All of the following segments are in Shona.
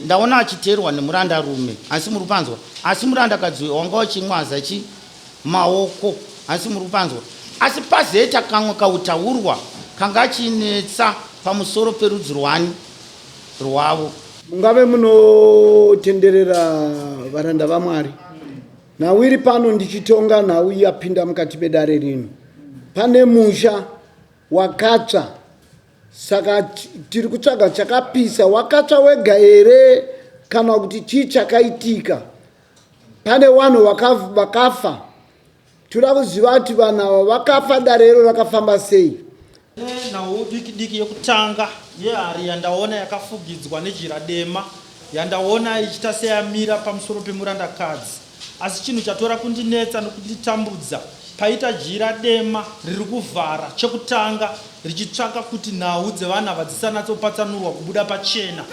ndaona achiteerwa nemuranda rume asi muri kupanzwa, asi muranda kadzi wanga uchimwaza maoko asi muri kupanzwa, asi pazoita kamwe kautaurwa kanga chinetsa pamusoro perudzi rwavo. Mungave munotenderera varanda vaMwari. Nhau iri pano ndichitonga nhau yapinda mukati medare rino. Pane musha wakatsva, saka tiri kutsvaga chakapisa. Wakatsva wega here kana kuti chii chakaitika? Pane vanhu vakafa. Toda kuziva kuti vanhu ava vakafa, dare iro rakafamba sei? Nhau diki yekutanga yehari yandaona yakafugidzwa nejira dema, yandaona ichita seyamira pamusoro pemurandakadzi. Asi chinhu chatora kundinetsa nokunditambudza, paita jira dema riri kuvhara chekutanga richitsvaka kuti nhau dzevanhu ava dzisanatsopatsanurwa kubuda pachena.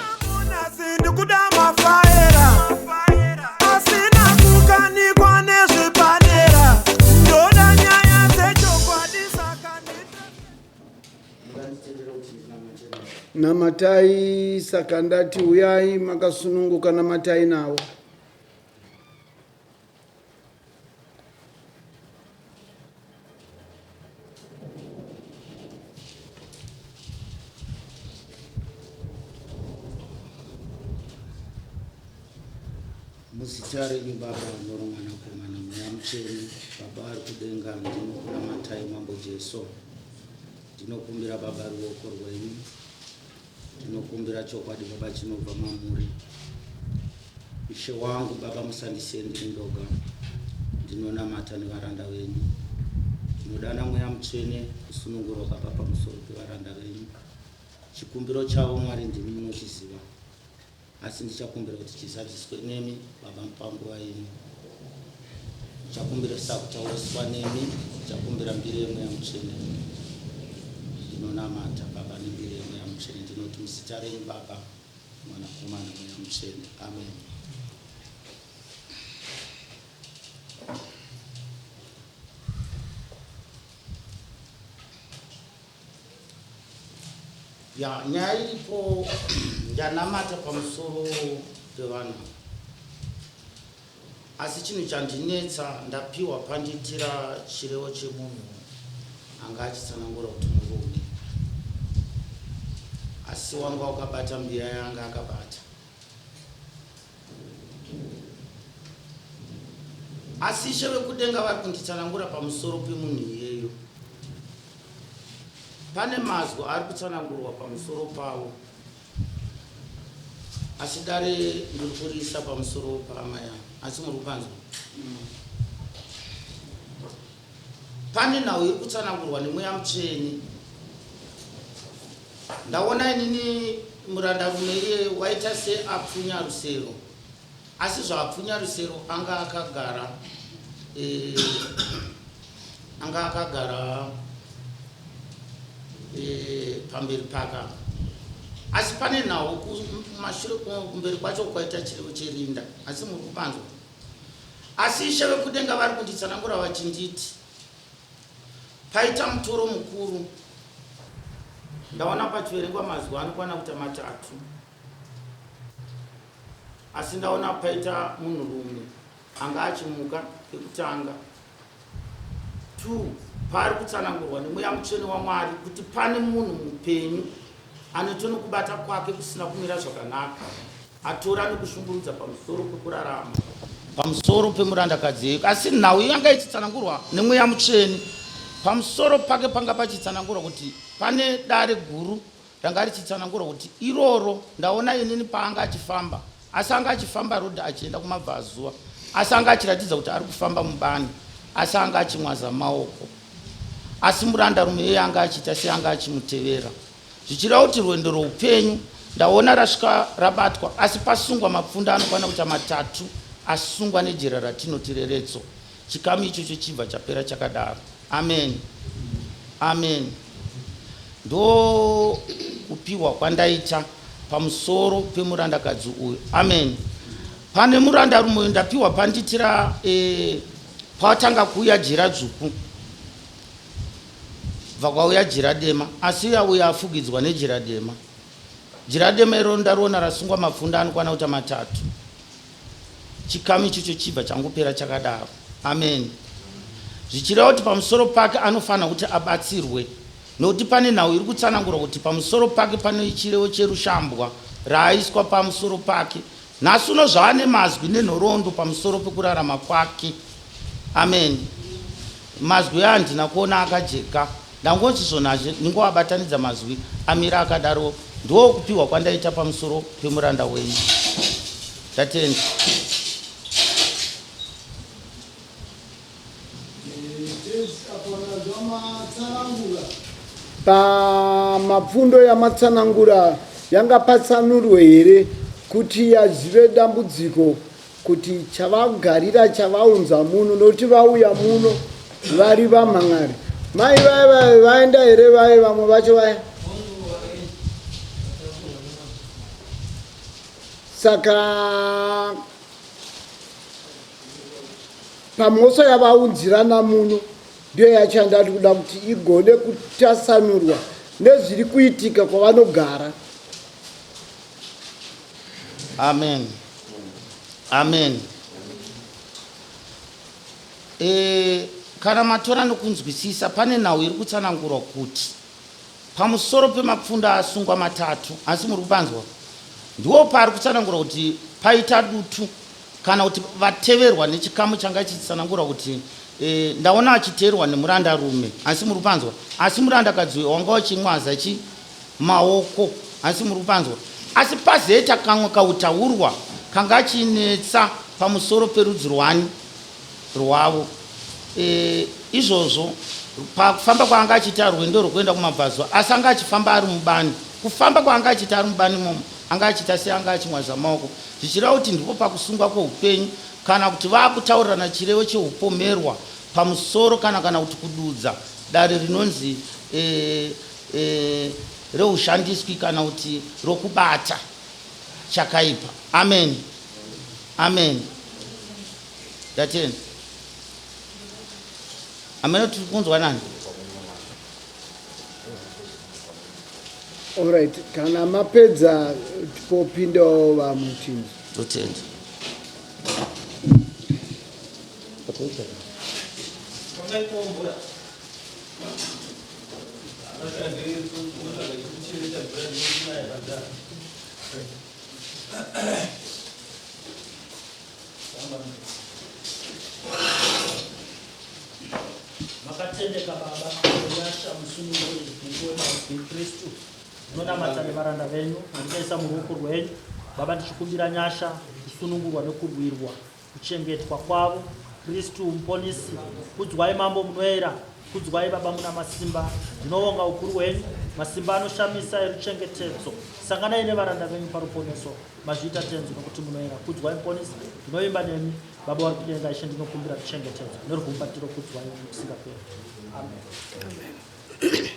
Namatai, saka ndati uyai makasununguka, namatai nawo. Muzita renyu Baba Mwana Komana Mweya Mutsvene, Baba ari kudenga, ndinokunamatai Mambo Jesu. Ndinokumbira Baba ruoko rwenyu, ndinokumbira chokwadi Baba chinobva mamuri. Ishe wangu Baba, musandisiye ndiri ndoga, ndinonamata nevaranda venyu. Ndinodana Mweya Mutsvene kusunungurwa Baba pamusoro pevaranda venyu. Chikumbiro chavo Mwari ndimi munochiziva, asi ndichakumbira kuti chizadziswe nemi Baba mupanguva yenyu. Ndichakumbira sakutauriswa nemi, ndichakumbira mbiri yeMweya Mutsvene. Ndinonamata Baba nembiri yeMweya Mutsvene, ndinoti muzita renyu Baba Mwana Komana Mweya Mutsvene. Amen. Nyaya iripo ndanamata pamusoro pevanhu, asi chinhu chandinetsa ndapiwa panditira chirevo chemunhu anga achitsanangura kuti murume, asi wanga wakabata mbiya yanga akabata. Asi Ishe vekudenga vari kunditsanangura pamusoro pemunhu iyeyo. Pane mazwi ari kutsanangurwa pamusoro pavo, asi dare ndiri kuriisa pamusoro pama yangu, asi muri kupanzwa. Pane nhau iri kutsanangurwa neMweya Mutsvene. Ndaona inini murandarume iye waita seapfunya rusero, asi zvaapfunya rusero anga akagara pamberi paka. Asi pane nhau kumashure kumberi kwacho kwaita chirevo cherinda, asi muri kupanzwa. Asi Ishe vekudenga vari kunditsanangura vachinditi paita mutoro mukuru. Ndaona pachiverengwa mazwi anokwana kuita 3, asi ndaona paita munhurume anga achimuka ekutanga. 2, pari kutsanangurwa neMweya Mutsvene waMwari kuti pane munhu mupenyu anotone kubata kwake kusina kumira zvakanaka, atora nekushungurudza pamusoro pekurarama, pamusoro pemurandakadzi yeyu. Asi nhau yanga ichitsanangurwa neMweya Mutsvene, pamusoro pake panga pachitsanangurwa kuti pane dare guru ranga richitsanangurwa kuti iroro. Ndaona inini paanga achifamba, asi anga achifamba rodhi achienda kumabvazuva, asi anga achiratidza kuti ari kufamba mubani, asi anga achimwaza maoko. Asi murandarume iye anga achiita seanga achimutevera, zvichireva kuti rwendo rweupenyu ndaona rasvika rabatwa, asi pasungwa mapfunda anokwana kuita 3 asungwa nejira ratinoti reretso. Chikamu ichocho chibva chapera chakadaro. Amen. Amen. Ndo kupiwa kwandaita pamusoro pemurandakadzi uyu. Amen. Pane murandarume ndapiwa panditira patanga kuuya jira dzvuku, bva kwauya jira dema, asi auya afugidzwa nejira dema. jira dema iro ndariona rasungwa mapfunda anokwana kuita 3. Chikamu ichocho chibva changopera chakadaro. Amen. Zvichireva kuti pamusoro pake anofanira kuti abatsirwe, nokuti pane nhau iri kutsanangura kuti pamusoro pake pane chirevo cherushambwa raaiswa pamusoro pake. Nhasi uno zvaane mazwi nenhoroondo pamusoro pekurarama kwake. Amen. Mazwi aya handina kuona akajeka, ndangonzi zvonazve ningoabatanidza mazwi amira akadaro. Ndo kupiwa kwandaita pamusoro pemuranda wenyu. Tatenda. Pamapfundo yamatsanangura yangapatsanurwe here kuti yazive dambudziko kuti chavagarira chavaunza muno, nokuti vauya muno vari vamhan'ari. Mai vaya vaenda here vaya vamwe vacho vaya? Saka pamhoso yavaunzirana muno ndiyo yachandati kuda kuti igone kutasanurwa nezviri kuitika kwavanogara. Amen. Amen. Kana matora nokunzwisisa, pane nhau iri kutsanangurwa kuti pamusoro pemapfunda asungwa 3, asi muri kupanzwa, ndiwo pari kutsanangurwa kuti paita dutu kana kuti vateverwa nechikamu changa chitsanangurwa kuti ndaona achiteerwa nemurandarume, asi muri kupanzwa, asi murandakadzi wanga wachimwaza maoko, asi muri kupanzwa. Asi pazoita kamwe kautaurwa kanga chinetsa pamusoro perudzi rwavo. Izvozvo pakufamba kwaanga achiita rwendo rwekuenda kumabvazuva, asi anga achifamba ari mubani. Kufamba kwaanga achiita ari mubani imomo anga achiita seanga achimwaza maoko, zvichireva kuti ndipo pakusungwa kweupenyu, kana kuti vaakutaurirana chirevo cheupomerwa pamusoro kana kuti kududza dare rinonzi reushandiswi kana kuti rokubata chakaipa. Amen. Amen. Dateni. Amen. Tikunzwa nani? Alright, kana mapedza tipopindawo vamwe tinzi. Totenda. Makatendeka baba yasha musununguri Kristu munonamata nevaranda venyu munoisa muruoko rwenyu baba, ndichikumbira nyasha kusunungurwa nekurwirwa kuchengetwa kwavo. Kristu muponesi, kudzwai mambo munoera, kudzwai baba muna masimba. Ndinovonga ukuru hwenyu, masimba anoshamisa eruchengetedzo. Sanganai nevaranda venyu paruponeso, mazviita tenzo nokuti munoera. Kudzwai muponesi, ndinoimba nemi baba vari kudenga. Ishe ndinokumbira ruchengetedzo nerugumbatiro, kudzwai kusingaperi. Amen.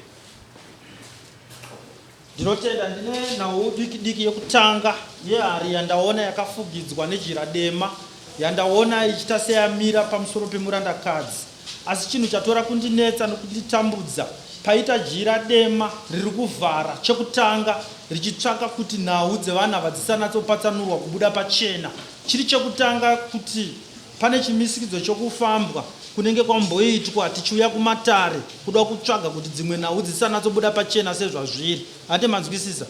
Ndinotenda ndine nhau diki yekutanga yehari yandaona yakafugidzwa nejira dema, yandaona ichita seyamira pamusoro pemurandakadzi. Asi chinhu chatora kundinetsa nokunditambudza, paita jira dema riri kuvhara chekutanga richitsvaka kuti nhau dzevanhu ava dzisanatsopatanurwa kubuda pachena. Chiri chekutanga kuti pane chimisikidzo chokufambwa kunenge kwamboitwa tichiuya kumatare kuda kutsvaga kuti dzimwe nhau dzisanatsobuda pachena sezvazviri. Hande manzwisisa?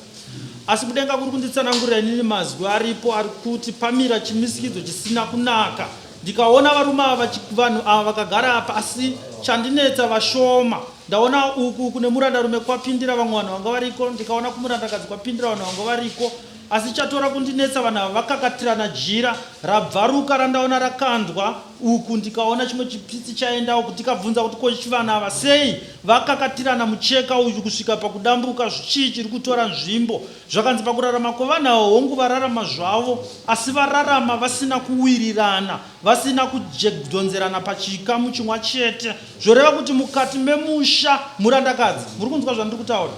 Asi kudenga kuri kunditsanangurira inini mazwi aripo ari kuti pamira chimisikidzo chisina kunaka. Ndikaona varume ava vanhu ava vakagara apa, asi chandinetsa vashoma. Ndaona uku kune murandarume kwapindira vamwe vanhu vanga variko, ndikaona kumurandakadzi kwapindira vanhu vanga variko. Asi chatora kundinetsa vanhu ava vakakatirana jira rabvaruka randaona rakandwa uku. Ndikaona chimwe chipitsi chaendawo kuti tikabvunza kuti ko vanhu ava sei vakakatirana mucheka uyu kusvika pakudambuka, zvichii chiri kutora nzvimbo. Zvakanzi pakurarama kwavanhu ava hongu vararama zvavo, asi vararama vasina kuwirirana, vasina kudonzerana pachikamu chimwe chete. Zvoreva kuti mukati memusha murandakadzi, muri kunzwa zvandiri kutaura,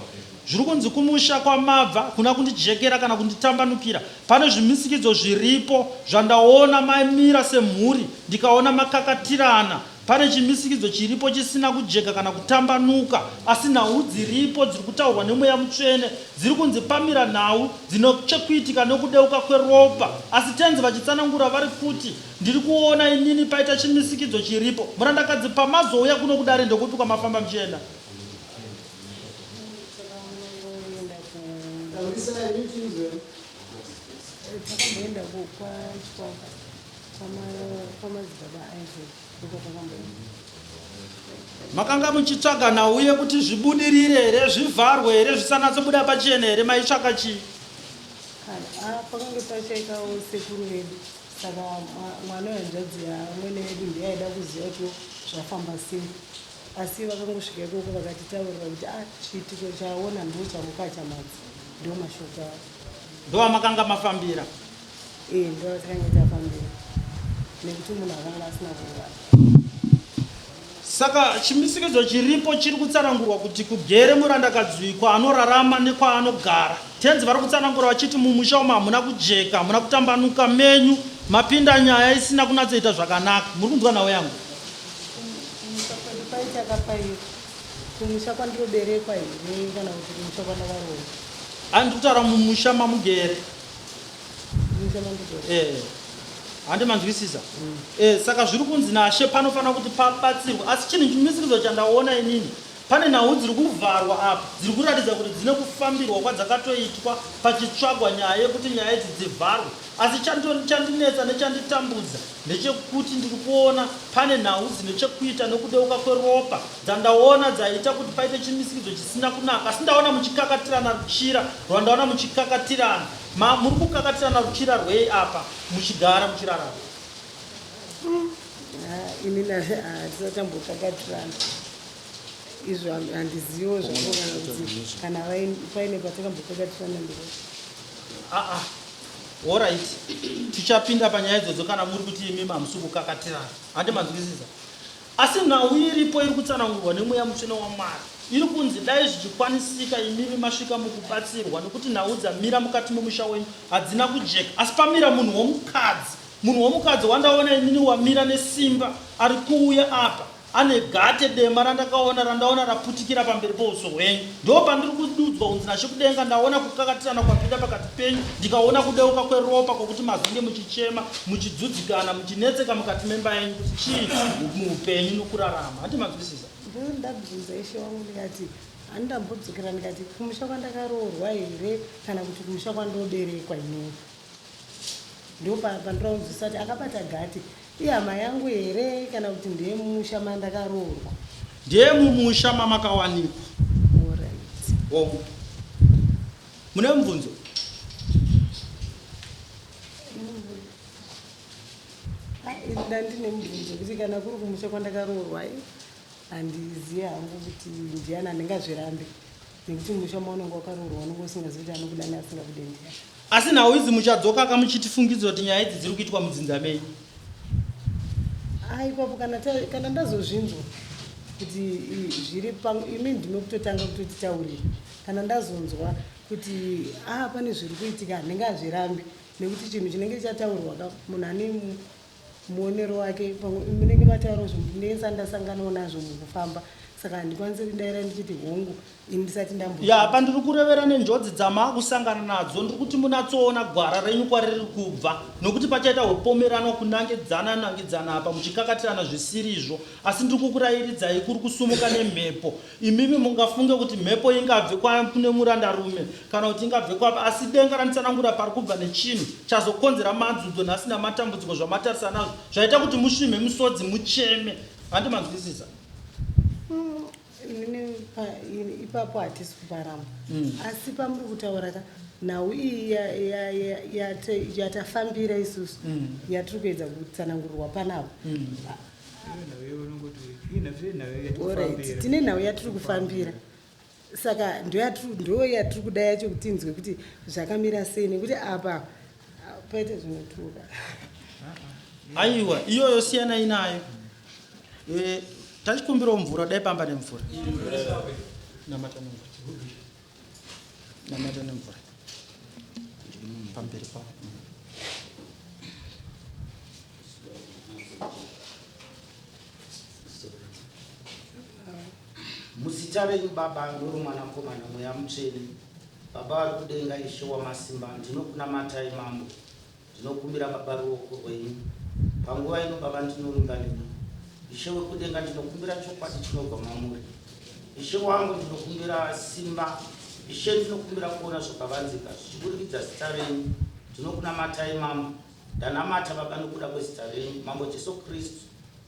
zviri kunzi kumusha kwamabva kuna kundijekera kana kunditambanukira. Pane zvimisikidzo zviripo zvandaona maimira semhuri, ndikaona makakatirana pane chimisikidzo chiripo chisina kujeka kana kutambanuka, asi nhau dziripo dziri kutaurwa nemweya mutsvene dziri kunzi pamira nhau dzinochekuitika nokudeuka kweropa. Asi tenzi vachitsanangura vari kuti ndiri kuona inini paita chimisikidzo chiripo. Murandakadzi, pamazouya kuno kudare ndokupi kwamafamba muchienda? takamboenda kwamadzibaba Isaac takamboenda. Makanga muchitsvaga nhau yekuti zvibudirire here, zvivharwe here, zvisanatsobuda pachena here, maitsvaka chii? Pakange pachaikawo sekuru vedu, saka mwana wenjanzi amwene vedu ndiye aida kuziva kuti zvafamba sei, asi vakangosvika ikoko vakatitaurira kuti chiitiko chaona ndo chamuka chamadzi, ndo mashoko avo. Ndo makanga mafambira? Ndo takanga tafambira nekuti munhu akanga asina kurwara. Saka chimisikidzo chiripo chiri kutsanangurwa kuti kugere murandakadzi kwaanorarama nekwaanogara. Tenzi vari kutsanangura vachiti mumusha umu hamuna kujeka, hamuna kutambanuka menyu, mapinda nyaya isina kunatsoita zvakanaka. Muri kunzwa nhau yangu? Kumusha kwedu paichakapaira, kumusha kwandiroberekwa here kana kuti kumusha kwandakaroorwa? Andiri kutaura mumusha mamugere. Kumusha mandogere. Handi manzwisisa. Saka zviri kunzi naShe panofanira kuti pabatsirwe. Asi chinhu chimisikidzo chandaona inini, pane nhau dziri kuvharwa apa, dziri kuratidza kuti dzine kufambirwa kwadzakatoitwa pachitsvagwa nyaya yekuti nyaya idzi dzivharwe. Asi chandinetsa nechanditambudza ndechekuti ndiri kuona pane nhau dzine chekuita nokudeuka kweropa dzandaona dzaita kuti paite chimisikidzo chisina kunaka. Asi ndaona muchikakatirana ruchira rwandaona muchikakatirana. Muri kukakatirana ruchira rwei apa muchigara muchirarama? Inini hatisatambokakatirana izvo, handizivo zvavo kana paine patakambokakatirana ndiko. Alright, tichapinda panyaya idzodzo kana muri kuti imi hamusi kukakatirana. Handi manzwisisa. Asi nhau iripo iri kutsanangurwa nemweya mutsvene waMwari. Iri kunzi dai zvichikwanisika imimi masvika mukubatsirwa, nekuti nhau dzamira mukati memusha wenyu hadzina kujeka. Asi pamira munhu womukadzi, munhu womukadzi wandaona inini wamira nesimba, ari kuuya apa ane gate dema randaona raputikira pamberi pouso hwenyu. Ndo pandiri kududzwa kunzi naShe kudenga ndaona kukakatirana kwapinda pakati penyu, ndikaona kudeuka kweropa kwokuti mazenge muchichema, muchidzudzikana, muchinetseka mukati memba yenyu kuti chii muupenyu nokurarama. Handi manzwisisa. Ndabvunza Ishe wangu ndikati handambodzokera ndikati kumusha kwandakaroorwa here kana kuti kumusha kwandoberekwa inini. Ndo pandiraunzisa kuti akabata gati ihama yangu here kana kuti ndiye mumusha mandakaroorwa? Ndiye mumusha mamakawanikwa. Alright. Mune mubvunzo? Ndandine mubvunzo kuti kana kuri kumusha kwandakaroorwa handizivi hangu kuti ndiani handingazvirambe, nekuti musha maunenge wakaroorwa unenge usingazivi kuti anokudani asingakude ndiani. Asi nhau idzi muchadzoka kamuchitifungidzwa kuti nyaya idzi dziri kuitwa mudzinza menyu? Ipapo kana ndazozvinzwa kuti zviri imi ndinokutotanga kutotitaurira, kana ndazonzwa kuti pane zviri kuitika handingazvirambi, nekuti chinhu chinenge chataurwa munhu ane muonero wake munenge mataura zvinhu ndinenge ndasanganawo nazvo mukufamba, saka handikwanisi kudaira ndichiti hongu ndisati ya pandiri kurevera nenjodzi dzamakusangana nadzo. Ndiri kuti munatsoona gwara renyu kwariri kubva, nokuti pachaita upomerano kunangidzana apa muchikakatirana zvisirizvo. Asi ndiri kukurayiridzai kuri kusumuka nemhepo. Imimi mungafunge kuti mhepo ingabve kune murandarume kana kuti ingabve kwapa, asi denga ranitsanangura pari kubva nechinhu chazokonzera manzudzo nhasi namatambudziko zvamatarisa nazvo, zvaita kuti musvime musodzi mucheme. Handi manzwisisa. Ipapo hatisi kuparama, asi pamuri kutaura nhau iyi yatafambira isusu yatiri kuedza kutsanangurirwa panapo. Tine nhau yatiri kufambira, saka ndo yatiri kuda yacho kuti tinzwe kuti zvakamira sei, nekuti apa paite zvinotuka. Aiwa, iyoyo siyana inayo. Tachikumbirawo mvura, dai pamba nemvura. Namata nemvura. Pamberi pavo. zita renyu baba ndoro mwanakomana mweya mutsvene. Baba vari kudenga, Ishe wamasimba, ndinokunamatai mambo, ndinokumbira baba ruoko rwenyu panguva ino. Baba ndinoringa nemi, Ishe wekudenga, ndinokumbira chokwadi chinobva mamuri. Ishe wangu ndinokumbira simba, Ishe ndinokumbira kuona zvakavanzika zvichiburikidza zita renyu. Ndinokunamatai mambo, ndanamata baba nokuda kwezita renyu. Mambo Jesu Kristu,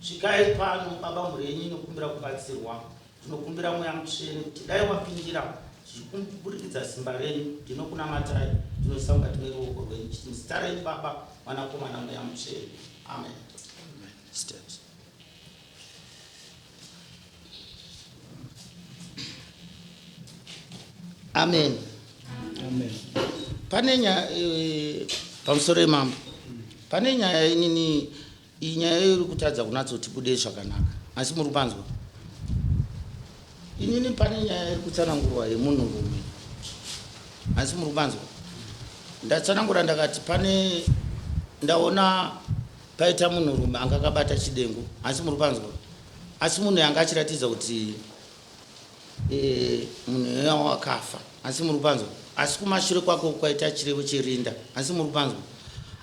svikai pano baba, mhuri yenyu inokumbira kubatsirwa. Ndinokumbira mweya mutsvene kuti dai wapindira zvichiburikidza simba renyu. Ndinokunamatai, ndinoisa mukati meruoko rwenyu, zita renyu baba, mwanakomana mweya mutsvene. Amen. Steps. Amen. Amen. Pane nyaya pamusoro yemambo, pane nyaya inini, iyi nyaya iri kutadza kunatsoti bude zvakanaka, asi muri kupanzwa. Inini pane nyaya iri kutsanangurwa yemunhurume, asi muri kupanzwa. Ndatsanangura ndakati pane, ndaona paita munhurume anga akabata chidengu, asi muri kupanzwa. Asi munhu yanga achiratidza kuti munhu uya wakafa, asi muri kupanzwa. Asi kumashure kwako kwaita chirevo chirinda, asi muri kupanzwa.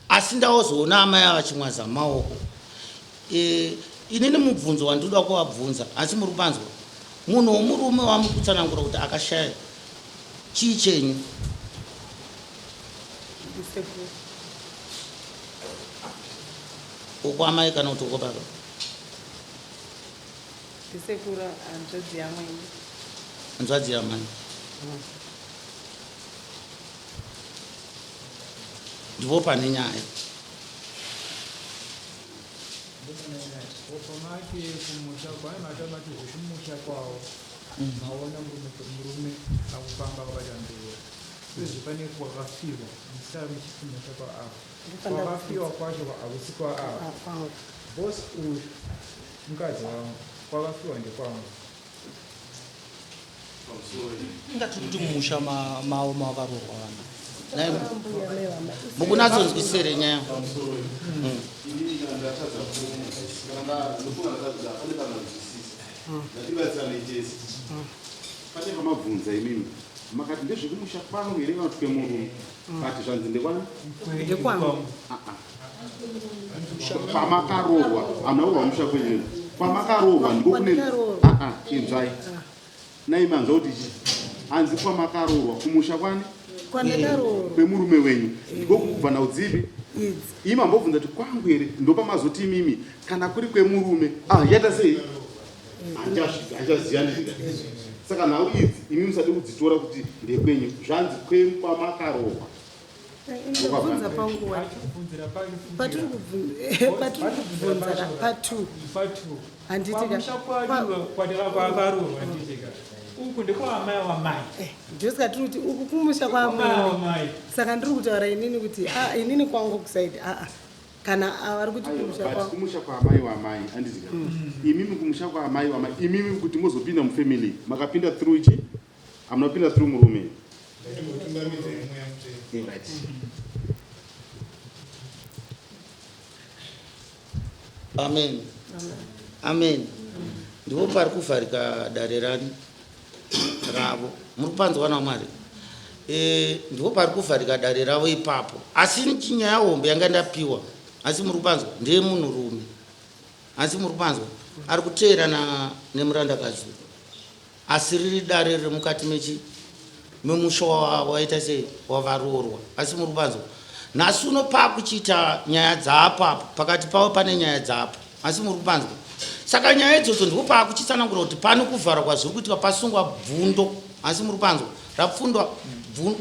Asi ndaozoona amai avachimwaza maoko. Inini mubvunzo wandoda kuvabvunza, asi muri kupanzwa. Munhu womurume wamuri kutsanangura kuti akashaya, chii chenyu? Uko amai kana kuti uko baba? Ndisekura hanzvadzi yamai. Hanzvadzi yamai. Ndipo pane nyaya. Opamake kumusha kwaye matamati zvimusha kwawo maona murume akufamba akabata mbeu uyezve pane kwakafiwa musara muchifunza kwa apo kwakafiwa kwacho hakusi kwa apo bosi uyu mukadzi wangu kwakafiwa ndekwangu ingati kuti mumusha mavo mavarorwa vana mukunatsonzwisere nyaya. Pane pamabvunza imimi makati ndezvekumusha kwangu here kana kuti kwemurume kati zvanzi ndekwangu pamakarorwa anaurwa musha kwenyu pamakarorwa ndikokune inzwai naimanzwa kuti hanzi kwamakarorwa kumusha kwani kwemurume wenyu ndikokubva naudzivi imambobvunza kuti kwangu here ndopamazoti imimi kana kuri kwemurume yata sei hachaziyani zvinga saka nhau idzi imi musade kudzitora kuti ndekwenyu zvanzi kwamakarorwa Ndakabvunza panguva patiri kubvunza patu handitika uku ndekwaamai wamai ndosika tiri kuti uku kumusha kwaamai saka ndiri kutaura inini kuti inini kwangu kusaidi kana vari kuti kumusha kwaamai wamai handizika imimi kumusha kwaamai wamai imimi kuti muzopinda mufamily makapinda through ichi hamunapinda through murume. Amen. Amen. Ndipo pari kuvharika dare rani ravo muri kupanzwa naMwari. Ndipo pari kuvharika dare ravo ipapo, asi chinyaya hombe yanga ndapiwa, asi muri kupanzwa ndeye munhurume, asi muri kupanzwa ari kuteerana nemurandakazi, asi riri dare riri mukati memusha waita sei wavarorwa, asi muri kupanzwa. Nhasi uno pakuchiita nyaya dzaapapo, pakati pavo pane nyaya dzaapo, asi muri kupanzwa. Saka nyaya idzodzo ndipo pakuchitsanangura kuti pano kuvhara kwazviri kuitika pasungwa bvundo, asi muri kupanzwa. Rapfundwa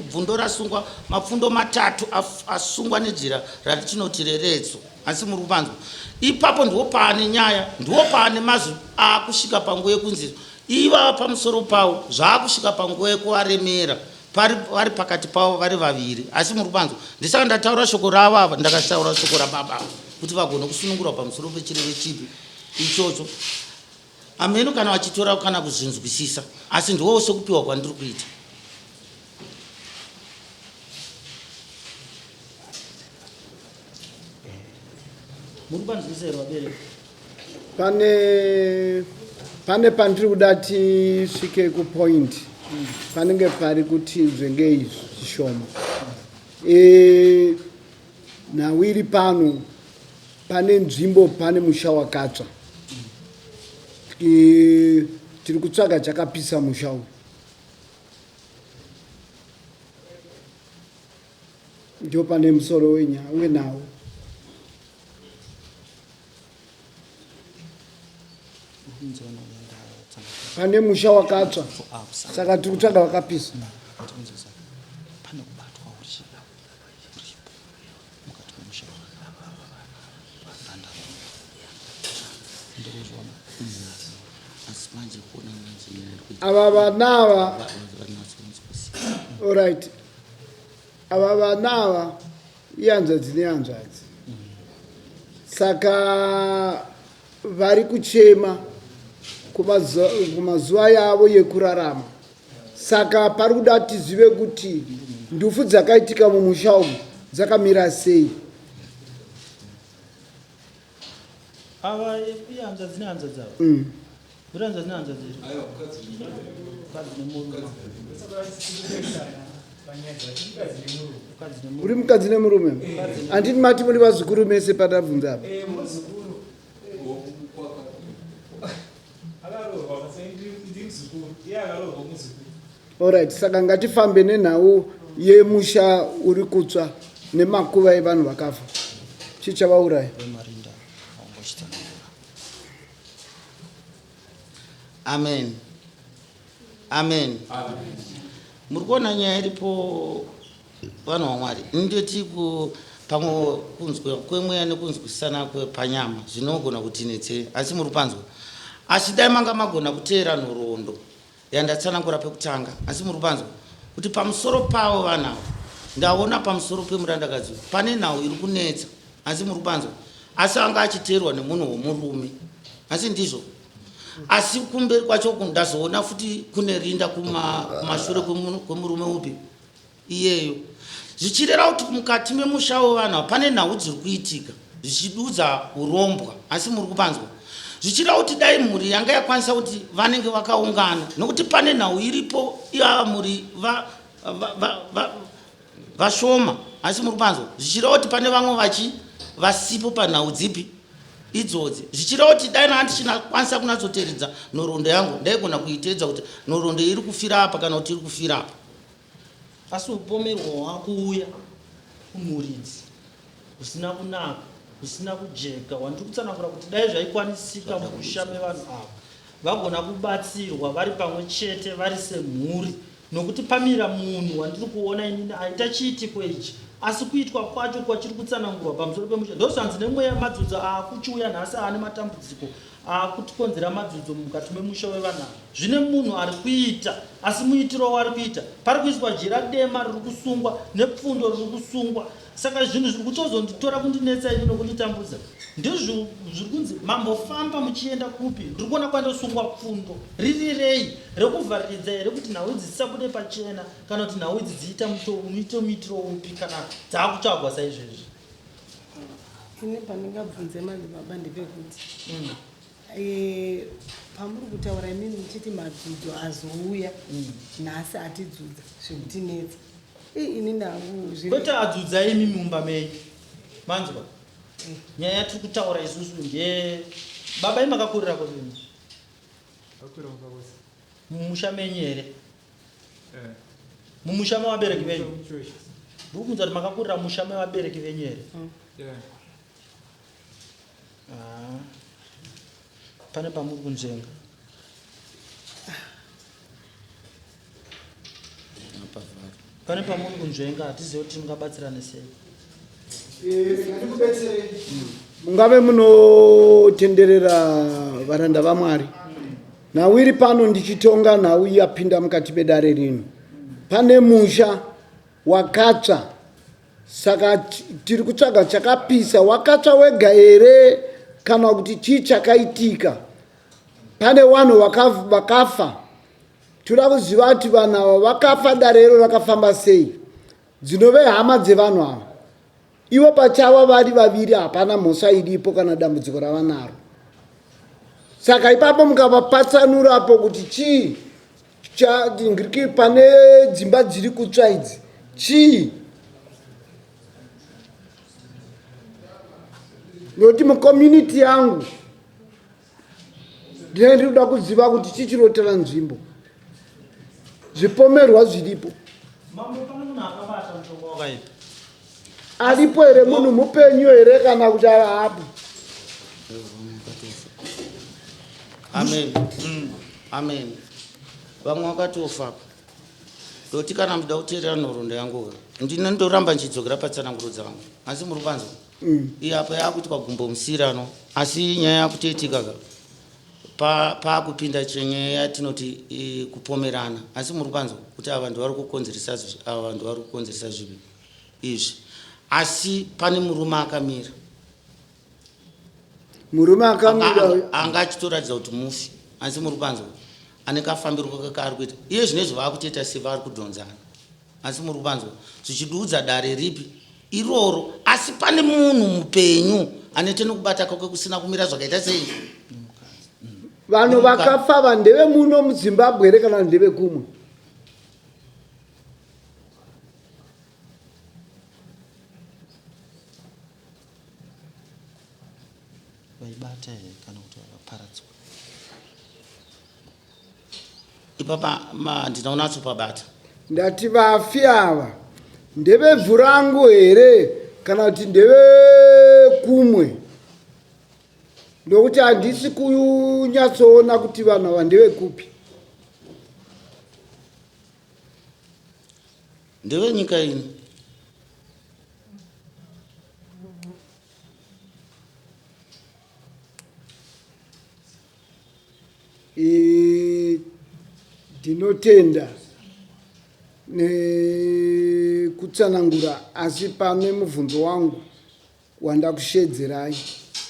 bvundo, rasungwa mapfundo matatu asungwa nejira ratinoti reredzo, asi muri kupanzwa. Ipapo ndipo paane nyaya, ndipo paane mazwi akusvika panguva yekunzi iva pamusoro pavo zvaakusvika panguva yekuvaremera vari pakati pavo vari vaviri, asi muri kupanzwa. Ndisaka ndataura shoko ravo, ndakataura shoko rababa kuti vagone kusunungurwa pamusoro pechireve chipi ichocho. Ameno kana vachitora kana kuzvinzwisisa, asi ndiwo sekupiwa kwandiri kuita. muri kupanzwisirwa bereki pane pane pandiri kuda tisvike kupoint panenge pari kuti zvengei zvishoma. Nhau iri pano pane nzvimbo, pane musha wakatsva. Tiri kutsvaga chakapisa musha uyu. Ndio pane musoro wenhau. Pane musha wakatsva, saka tiri kutsvaga wakapisa. Ava vanava, alright, ava vanava ihanzvadzi nehanzvadzi, saka vari kuchema kumazuva yavo yekurarama. Saka pari kuda tizive kuti ndufu dzakaitika mumusha umu dzakamira sei. Ava ihanzvadzi nehanzvadzi ava. Ihanzvadzi nehanzvadzi iri. Uri mukadzi nemurume? Handiti mati muri vazukuru mese padabvunza apa? Alright, saka ngatifambe nenhau yemusha uri kutsva nemakuva evanhu vakafa. Chichavauraya. Amen. Amen. Muri kuona nyaya iripo vanhu vaMwari. Ndoti pamwe kunzwa kwemweya nekunzwisana kwepanyama zvinogona kutinetsera, asi muri panzwa. Asi dai manga magona kuteera nhoroondo yandatsanangura pekutanga, asi muri panzwa kuti pamusoro pavo vanhu ava ndaona pamusoro pemurandakadzi pane nhau iri kunetsa, asi muri panzwa. Asi anga achiteerwa nemunhu womurume, asi ndizvo. Asi kumberi kwacho ndazoona futi kune rinda kumashure kwemurume upi iyeyo, zvichireva kuti mukati memusha wevanhu pane nhau dziri kuitika zvichidudza urombwa. Asi muri kupanzwa, zvichireva kuti dai mhuri yanga yakwanisa kuti vanenge vakaungana, nokuti pane nhau iripo ivava mhuri vashoma. Asi muri kupanzwa, zvichireva kuti pane vamwe vasipo panhau dzipi idzodzi, zvichireva kuti dai handichinakwanisa kunatsoteredza nhoroondo yangu ndaigona kuiteedza kuti nhoroondo iri kufira apa kana kuti iri kufira apa. Asi upomerwa wakuuya kumuridzi usina kunaka, usina kujeka, wandiri kutsanangura kuti dai zvaikwanisika mukusha mevanhu ava vagona kubatsirwa vari pamwe chete vari semhuri, nokuti pamira munhu wandiri kuona inini aita chiitiko ichi, asi kuitwa kwacho kwachiri kutsanangurwa pamusoro pemusha ndozvanzi nemweya madzodzo akuchiuya nhasi ane matambudziko akutikonzera madzodzo mukati memusha wevanhu ava. Zvine munhu ari kuita, asi muitiro wari kuita pari kuiswa jira dema riri kusungwa nepfundo riri kusungwa. Saka zvinhu zviri kutozonditora kundinetsa ini nokunditambudza ndizvo zviri kunzi mambofamba muchienda kupi, ndiri kuona kwandosungwa pfundo ririrei, rekuvhariridza here kuti nhau idzi dzisabude pachena kana kuti nhau idzi dziita muitiro upi kana dzaakutsvagwa saizvezvi. Ini pandingabvunze madzibaba ndepekuti pamuri kutaura imini muchiti madzudzo azouya nhasi atidzudza zvekutinetsa. Ini kwete adzudza imi mumba mei manzwa. Nyaya yatiri kutaura isusu baba imakakurira kwezvino mumusha menyu here? Mumusha mevabereki venyu? Ndiri kunzwa kuti makakurira musha mevabereki venyu here? Pane pamuri kunzvenga. Pane pamuri kunzvenga, hatizivi kuti mungabatsirane sei. Mungave munotenderera varanda vaMwari. Nhau iri pano ndichitonga nhau yapinda mukati medare rino. Pane musha wakatsva, saka tiri kutsvaga chakapisa. Wakatsva wega here kana kuti chii chakaitika? Pane vanhu vakafa. Tinoda kuziva kuti vanhu ava vakafa dare iro rakafamba sei, dzinove hama dzevanhu ava. Ivo pachavo vari vaviri, hapana mhosva iripo kana dambudziko ravanaro. saka ipapo mukavapatsanurapo kuti chii ndingiriki pane dzimba dziri kutsva idzi chii, nokuti mucommunity yangu ndine ndiri kuda kuziva kuti chichirotera nzvimbo, zvipomerwa zviripo. Mambo pane munhu akabata mutombo wakaipa. Aripo here munhu mupenyu here kana kuti haapo? Amen. Amen. Vamwe vakatofa. Doti kana muda kuteerera nhoroondo yangu ndine ndoramba nchidzokera patsananguro dzangu. Asi muri kupanzwa? Iye apa yakuti pagumbo musirano asi nyaya yakutoitika paakupinda chenyaya yatinoti kupomerana. Asi muri kupanzwa kuti ava vanhu vari kukonzeresa zvivi izvi. Asi pane murume akamira. Murume akamira anga achitoratidza kuti mufi. Asi muri kupanzwa ane kafambiro kakari kuita iye zvinezvi vakutoita sevari kudhonzana. Asi muri kupanzwa zvichiduudza dare ripi iroro. Asi pane munhu mupenyu anoite nokubata kwake kusina kumira zvakaita sei. vanhu vakafa vandeve muno muZimbabwe here kana ndeve kumwe? Vaibata here kana kuti vakaparadzwa. Ipapa ndinonatsopabata. Ndati vafi ava ndeve bvurangu here kana kuti ndeve kumwe? Ndokuti handisi kunyatsoona kuti vanhu ava ndeve kupi. Ndeve nyika ini. Ndinotenda nekutsanangura, asi pane mubvunzo wangu wanda kushedzerai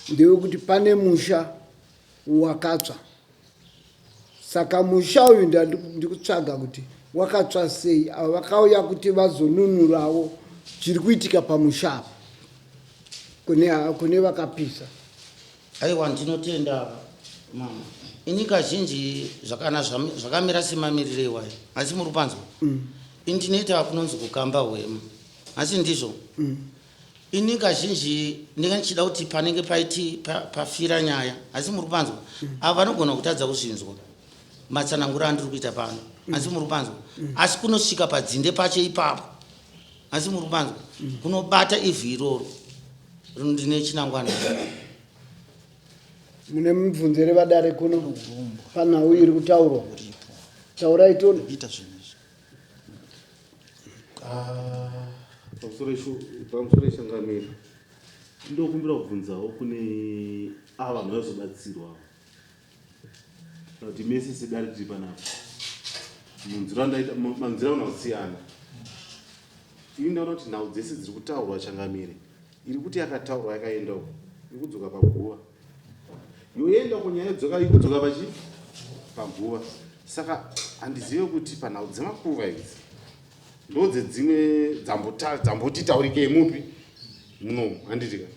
ndewe kuti pane musha wakatsva. Saka musha uyu ndikutsvaga kuti wakatsva sei, avo vakauya kuti vazonunurawo chiri kuitika pamusha apa kune vakapisa. Aiwa ndinotenda mama. Ini kazhinji zvakamira semamiriro iwayo. Asi muri kupanzwa? Indinoita kunonzi kukamba hwema. Asi ndizvo. Ini kazhinji ndinenge ndichida kuti panenge paiti pafira nyaya. Asi muri kupanzwa? Ava vanogona kutadza kuzvinzwa matsananguro andiri kuita pano. Asi muri kupanzwa? Asi kunosvika padzinde pacho ipapo. Asi muri kupanzwa? Kunobata ivhu iroro. Ndine chinangwana. Mune mubvunzo here vadare kuno panhau iri kutaurwa? Taurai tone. pamusoro shangamiri ndokumbira kubvunzawo kune ava vanhu vazobatsirwa kuti mese sedare tiri panapa manzira una kusiyana. Ini ndaona kuti nhau dzese dziri kutaurwa shangamiri iri kuti yakataurwa yakaendawo iri kudzoka paguva yoenda kunyaya dzoka ikudzoka paguva. Saka handizive kuti panhau dzemakuva idzi ndodzedzimwe dzambotitaurikei mupi no handitika.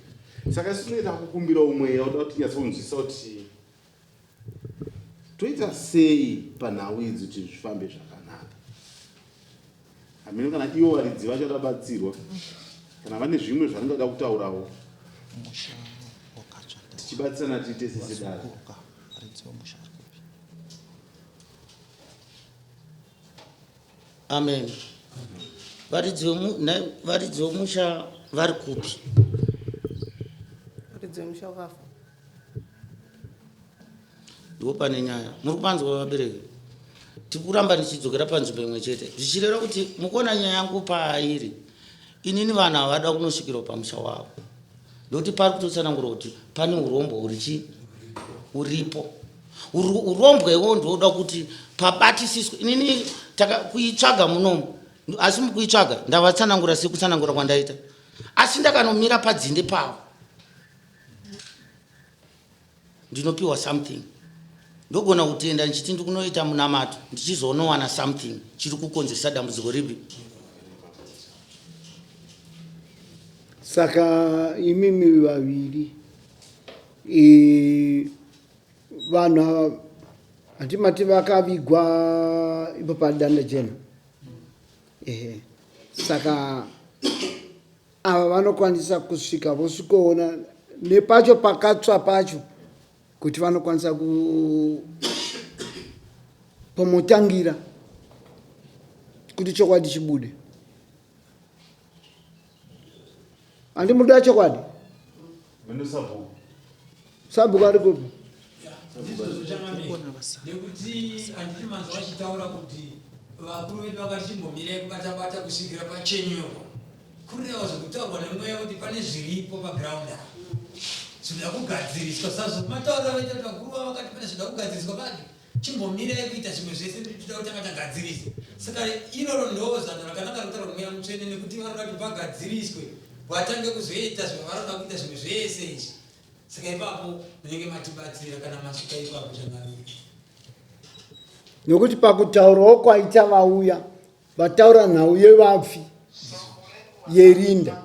Saka sinoita kukumbira umweya uda kuti nyatsonzwisa kuti toita sei panhau idzi kuti zvifambe zvakanaka. Hamene kana ivo varidzi vacho vadabatsirwa kana vane zvimwe zvaringada kutaurawo tichibatsirana tiite sesedare. Amen. Varidzi vomusha vari kupi? Varidzi vomusha wakafa. Ndipo pane nyaya. Muri kupanzwa vabereki? Tiri kuramba ndichidzokera panzvimbo imwe chete. Zvichireva kuti mukuona nyaya yangu paairi. Inini vanhu havada kunosvikirawo pamusha wavo. Ndokuti pari kutotsanangura kuti pane urombo uripo. Urombo iwo ndoda kuti pabatisiswe. Inini kuitsvaga munomu. Asi mukuitsvaga ndavatsanangura sekutsanangura kwandaita. Asi ndakanomira padzinde pavo ndinopiwa something. Ndogona kutenda ndichiti ndikunoita munamato ndichizonowana something chiri kukonzeresa dambudziko ripi. Saka imimi vaviri vanhu ava hatimati vakavigwa ipo padanda chena. Ehe. Saka ava vanokwanisa kusvika vosvikoona nepacho pakatsva pacho kuti vanokwanisa pomotangira kuti chokwadi chibude. Handi muda chokwadi? Sabhuku ari kupi? nekuti handiti manzwa vachitaura kuti vakuru vedu vakati chimbomirai kubata-bata kusvikira pachenyewa kureva zvekutaurwa nemweya kuti pane zviripo pagiraundi apa zvinoda kugadziriswa sazvo mataura vaita kuti vakuru vavo vakati pane zvinoda kugadziriswa pake chimbomirai kuita zvimwe zvese toda kutanga tagadzirise. Saka iroro ndo zano rakanaka rokutaurwa nemweya mutsvene nekuti vanoda kuti pagadziriswe vatange kuzoita zvavanoda kuita zvimwe zvese izvi. Saka ipapo munenge matibatsira kana masvika ipapo changariri. Nokuti pakutaurawo kwaita vauya vataura nhau yevapfi yerinda.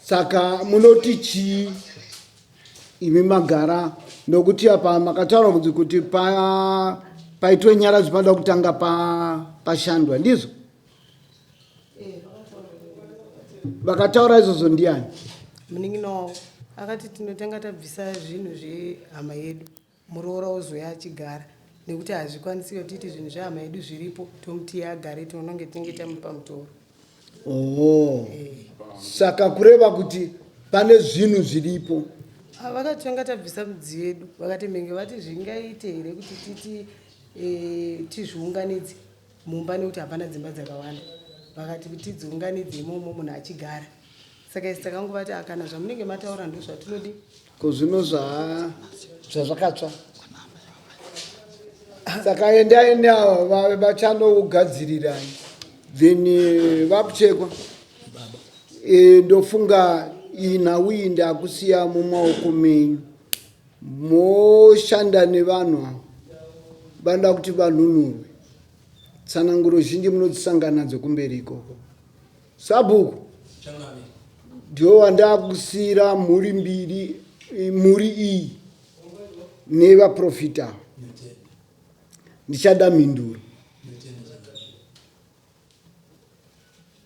Saka munoti chii imi magara? Nokuti apa makataura kuti paitwe nyara dzinoda kutanga pashandwa ndizvo vakataura izvozvo ndiani? munin'ina akati tinotanga tabvisa zvinhu zvehama yedu muroora ozoya achigara nekuti hazvikwanisiwo titi zvinhu zvehama yedu zviripo tomuti agare tinonge tinge tamupa mutoro. Saka kureva kuti pane zvinhu zviripo. Vakati tanga tabvisa midziyo yedu vakati menge vati zvingaite here kuti titi tizviunganidze mumba nekuti hapana dzimba dzakawanda. Vakati kuti tidziunganidze imomo munhu achigara. Saka isi takangovati kana zvamunenge mataura ndo zvatinodi. Ko zvino zvazvakatsva. Saka endai navo vachanogadzirirai then vakuchekwa. Ndofunga nhau iyi ndakusiya mumaoko menyu. Moshanda nevanhu ava vanoda kuti vanhunhurwe. Tsananguro zhinji munodzisangana nadzo kumberi ikoko. Sabhuku ndio wandakusira mhuri mbiri, mhuri iyi nevaprofita. Ndichada mhinduro.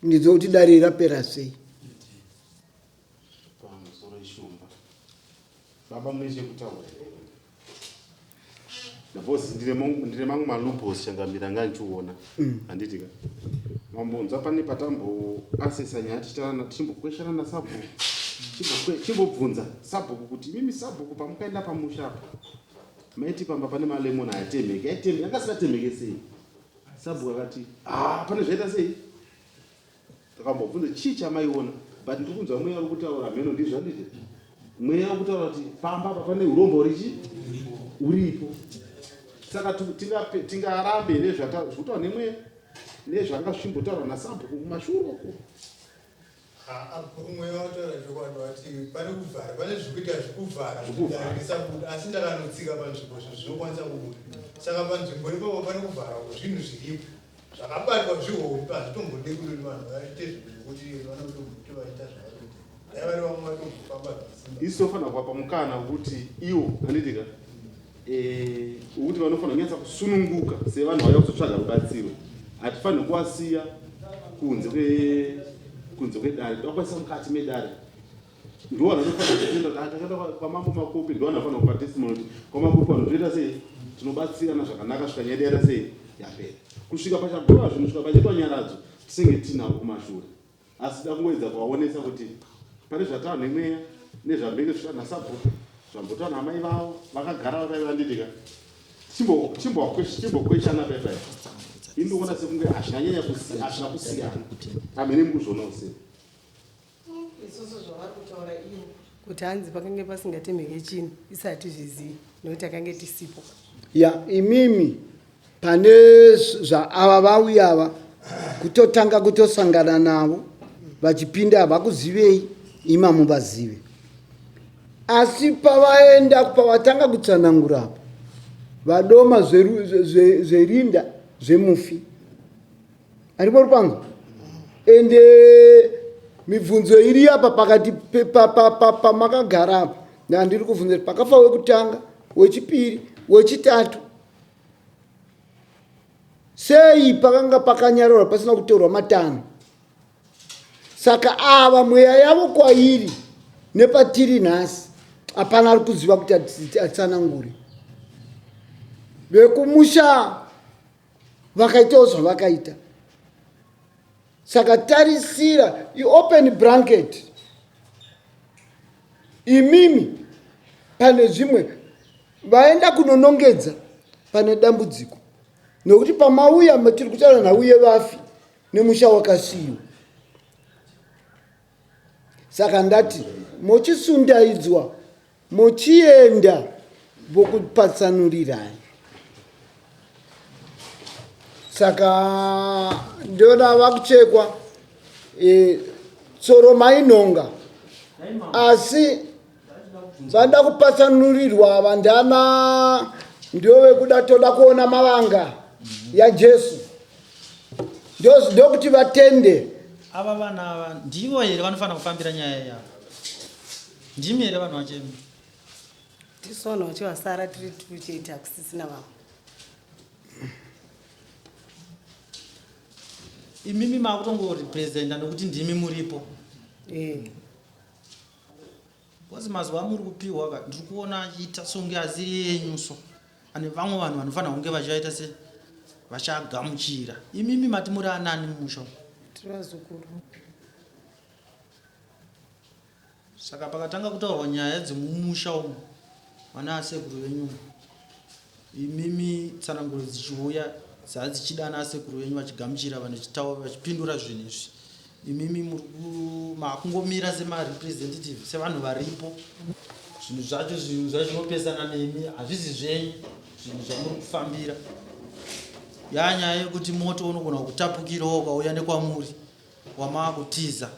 Ndidzo kuti dare rapera sei? Baba mneshe kutaura. Naposi ndire mangu malupos changamira nganchiona. Handitika. Mambonza pane patambo asesa nyati tana timbokweshana na Sabhuku. Chimbobvunza Sabhuku kuti mimi Sabhuku pamukaenda pamusha apa. Maiti pamba pane malemon ayatemeke. Yakasatemeke sei? Sabhuku akati, pane zvaita sei? Takambobvunza chii chamaiona? But ndikubvunza mweya uri kutaura mheno ndizvo handiti. Mweya uri kutaura kuti pamba apa pane urombo uripo. Saka tingarambe nezvataura nemweya nezvanga zvimbotaurwa naSabhuku kumashure uko. Mweya wataura chokwadi wati pane kuvhara, pane zvekuita zvekuvhara asi ndakanotsika panzvimbo zvinokwanisa kubuda. Saka panzvimbo ipapo pane kuvhara zvinhu zviripo zvakabatwa zvihombe hazvitombode kuti vanhu vaite zvinhu zvekuti vanotombote vaita zvavanoita. Dai vari vamwe vatombofamba zvisimba. Isi tofanira kuwapa mukana wekuti iwo handitika ukuthi vanofanira kunyatsa kusununguka sevanhu vauya kuzotsvaga rubatsiro. Hatifaniri kuvasiya kunze kwedare, tokwasisa mukati medare. Ndiwo vanofanira kuenda kwamambo makopi, ndiwo vanofanira kupa testimony kuti kwamambo pano toita sei tinobatsirana zvakanaka svika nyaya yaita sei yapera. Kusvika pachagova zvinhu svika pachaitwa nyaradzo tisenge tinavo kumashure. Asi da kungoedza kuvaonesa kuti pane zvataura nemweya nezvambenge zvisvika naSabhuku zvambotaura namai vavo vakagara vakaivanditika chimbokweshana paipai. Indoona sekunge hazvinanyanya kusiyana amene mukuzvionawo sei. Isusu zvavari kutaura ivo kuti hanzi pakange pasingatemheke chinhu isati zvizivi nokuti akange tisipo. Imimi pane ava vauya ava kutotanga kutosangana navo vachipinda havakuzivei imamo vazive. Asi pavaenda pavatanga kutsanangura apa vadoma zverinda zvemufi aripo rupango ende mibvunzo iri apa pakati pamakagara apa ndandiri kuvunza pakafa wekutanga, wechipiri, wechitatu, sei pakanga pakanyarora pasina kutorwa matano. Saka ava mweya yavo kwairi nepatiri nhasi hapana ari kuziva kuti atsananguri. Vekumusha vakaitawo zvavakaita. Saka tarisira open blanket. Imimi pane zvimwe vaenda kunonongedza pane dambudziko. Nokuti pamauya matiri kutaura nhauye vafi nemusha wakasiyiwa. Saka ndati mochisundaidzwa mochienda vokupatsanurirai. Saka ndiona vakuchekwa tsoro mainhonga asi vanda kupatsanurirwa ava ndana ndio vekuda toda kuona mavanga yaJesu ndokuti vatende. Ava vanhu ava ndivo here vanofanira kufambira nyaya yavo? Ndimi here vanhu vachemi? tisu vanhu vachivasara tiri tichiita kusisina vamwe. Imimi makutongorepresenta nokuti ndimi muripo. Because mazuva muri kupiwa ndiri kuona achiita songe asiri yenyuso. Ane vamwe vanhu vanofanira kunge vachivaita se vachagamuchira. Imimi mati muri anani mumusha? Tiri vazukuru. Saka pakatanga kutaurwa nyaya dzemumusha umu vana asekuru venyu, imimi tsananguro dzichiuya dzichidana asekuru venyu vachigamuchira vanhu vachipindura zvinhu izvi, imimi makungomira semarepresentative sevanhu varipo, zvinhu zvacho zvinopesana nemi hazvisi zvenyu, zvinhu zvamuri kufambira. Yanyaya yekuti moto unogona kutapukirawo ukauya nekwamuri wamakutiza,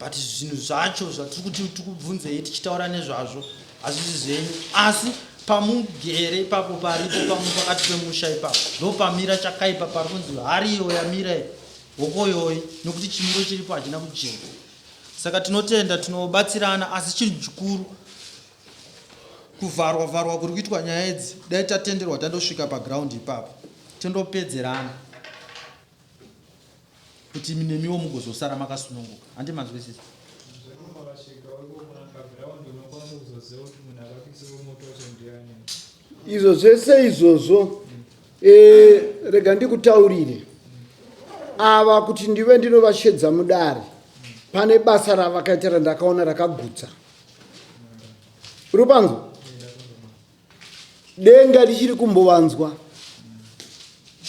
but zvinhu zvacho zvatiri kuti tikubvunzei tichitaura nezvazvo hazvisi zvenyu, asi pamugere ipapo paripo pakati pemusha ipapo ndopamira chakaipa pari kunzi hari iyo yamira hokoyoyi, nokuti chimiro chiripo hachina kujeka. Saka tinotenda tinobatsirana, asi chinhu chikuru kuvharwa kuri kuitwa nyaya idzi dai tatenderwa tandosvika pagraundi ipapo tindopedzerana kuti nemiwo mugozosara makasununguka. Handi manzwisisa? Izvo zvese izvozvo rega ndikutaurire ava kuti ndive ndinovashedza mudare. Pane basa ravakaita randakaona rakagutsa. Rupangu denga richiri kumbovanzwa,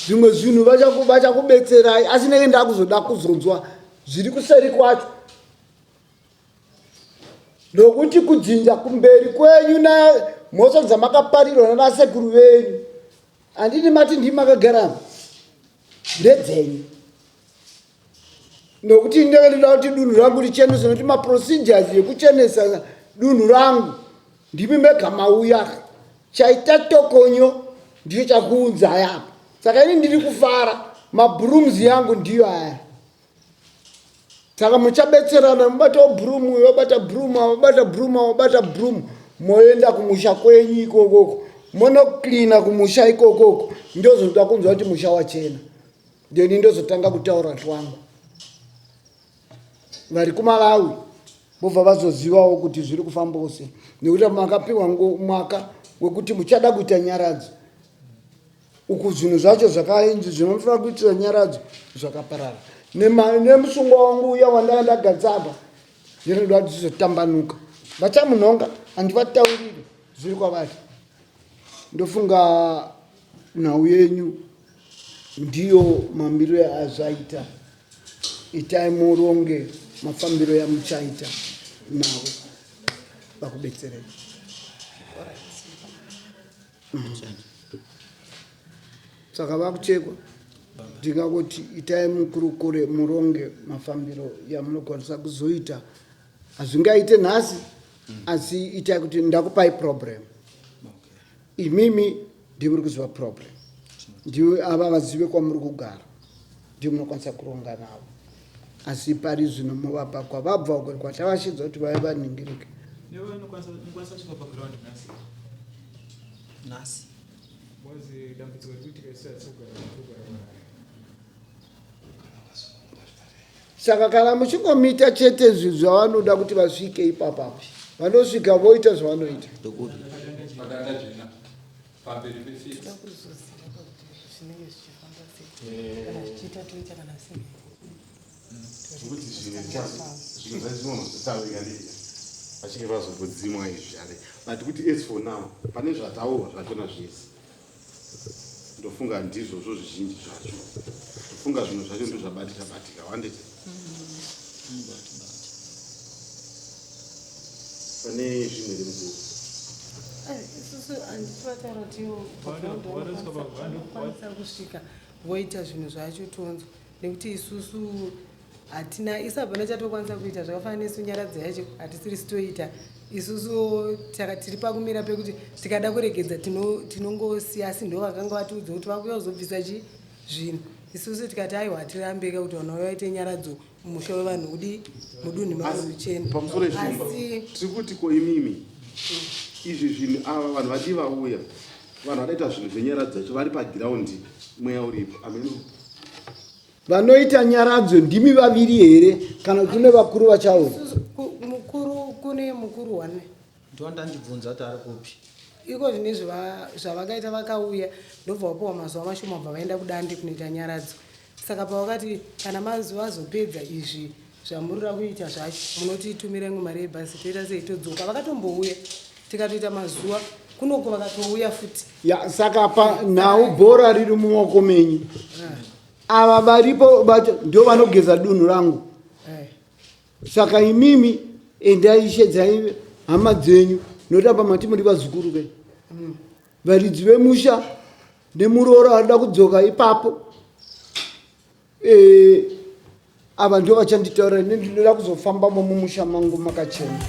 zvimwe zvinhu vachakubetserai, asi nenge ndakuzoda kuzonzwa zviri kuseri kwacho, nokuti kudzinja kumberi kwenyu namhosva dzamakaparirwa nanasekuru venyu handiti mati ndimi makagaramo ndedzenyu, nokuti ndenge ndida kuti dunhu rangu richeneswe, nokuti maprocedures ekuchenesa dunhu rangu ndimi mega mauya. Chaita tokonyo ndiyo chakuunzai apa. Saka ini ndiri kufara, mabrooms yangu ndiyo aya. Saka muchabetserana, mubata broom, wabata broom, wabata broom, wabata broom, moenda kumusha kwenyu ikokoko, monoklina kumusha ikokoko, ndozoda kunzwa kuti musha wachena. Ndeni ndozotanga kutaura twangu. Vari kuMalawi bobva vazozivawo kuti zviri kufamba ose, nekuti makapiwa mwaka wekuti muchada kuita nyaradzo. Uku zvinhu zvacho zvakainzi zvinofanira kuitira nyaradzo zvakaparara. Nemusungwa wangu uya wandanga ndagadzapa ndinoda kuti zvizotambanuka. Vachamunhonga handivataurire zviri kwavari. Ndofunga nhau yenyu ndiyo mambiro azvaita. Itai muronge mafambiro yamuchaita navo vakubetserei. Saka vakuchekwa ndingangoti itai mukurukure muronge mafambiro yamunokwanisa kuzoita. Hazvingaite nhasi, asi itai kuti ndakupai problem. Imimi ndimuri kuziva problem, ndiwe ava vazive kwamuri kugara, ndiyo munokwanisa kuronga navo. Asi pari zvino muvapa kwavabva kwatavashidza kuti vave vaningirike newe nokwanisa kusvika paground nhasi wazi dambudziko rekuitika isatogara saka kana muchingomita chete zvinhu zvavanoda kuti vasvike ipapapo vanosvika voita zvavanoita ndokuti pamberi pefiti toda kuzoziva kuti zvinenge zvichifamba sei kana zvichiita toita kana sei kuti zvinhu zvazvinonozotaurika ndizvo vachinge vazombodzimwa izvi ale but kuti as for now pane zvataurwa zvachona zvese ndofunga ndizvozvo zvizhinji zvacho ndofunga zvinhu zvacho ndo zvabatika batika wanditi pane zvimwe rimukuru isusu handisi vataura tiokwanisa kusvika voita zvinhu zvacho tonzo nekuti isusu hatina isabva nechatokwanisa kuita zvakafanana nesu nyaradzi yacho hatisiri sitoita isusu tiri pakumira pekuti tikada kuregedza tinongosiya asi ndo vakanga vatiudza kuti vakuya kuzobvisa zvinhu isusu tikati aiwa hatirambeka kuti vanhu vaite nyaradzo mumusha wevanhu kudi mudunhu maruchena pamusoro eshumba tiri kuti ko imimi izvi zvinhu ava vanhu vati vauya vanhu vadaita zvinhu zvenyaradzo dzacho vari pagiraundi mweya uripo ameno vanoita nyaradzo ndimi vaviri here kana kuti kune vakuru vachaona kune mukuru wane ndondandibvunza kuti ari kupi iko zvine zvavakaita vakauya ndobva vapiwa mazuva mashoma bva vaenda kudande kunoita nyaradzo saka pavakati kana mazuva azopedza izvi zvamurira kuita zvacho munotitumira imwe mari yebhasi toita sei todzoka vakatombouya tikatoita mazuva kunoko vakatouya futi ya saka pa nhau bhora riri mumaoko menyu ava varipo bacho ndio vanogeza dunhu rangu saka imimi endaishedzai hama dzenyu notamba mati muri vazukuru ke varidzi vemusha nemuroora varida kudzoka ipapo ava ndio vachanditaura ndinoda kuzofambamo mumusha mangu makachena